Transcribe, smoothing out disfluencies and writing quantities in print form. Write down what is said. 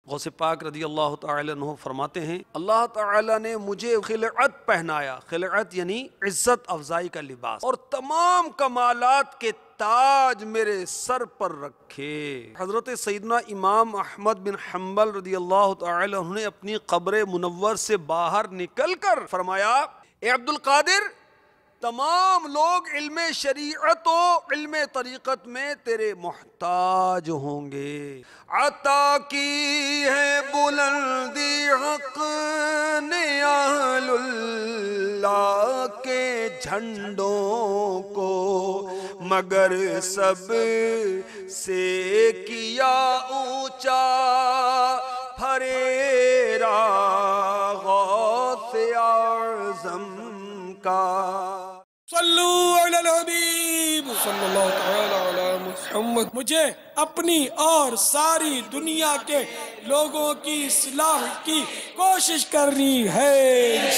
غوث پاک رضی اللہ تعالی عنہ فرماتے ہیں اللہ تعالی نے مجھے خلعت پہنایا، خلعت یعنی عزت افزائی کا لباس، اور تمام کمالات کے تاج میرے سر پر رکھے۔ حضرت سیدنا امام احمد بن حنبل رضی اللہ تعالی عنہ نے اپنی قبر منور سے باہر نکل کر فرمایا، اے عبد القادر، تمام لوگ علم شریعت و علم طریقت میں تیرے محتاج ہوں گے۔ عطا کی ہے بلندی حق نے اہل اللہ کے جھنڈوں کو، مگر سب سے کیا اونچا پھریرا غوث اعظم کا۔ صلو علی الحبیب صلی اللہ تعالی علی محمد۔ مجھے اپنی اور ساری دنیا کے لوگوں کی اصلاح کی کوشش کرنی ہے۔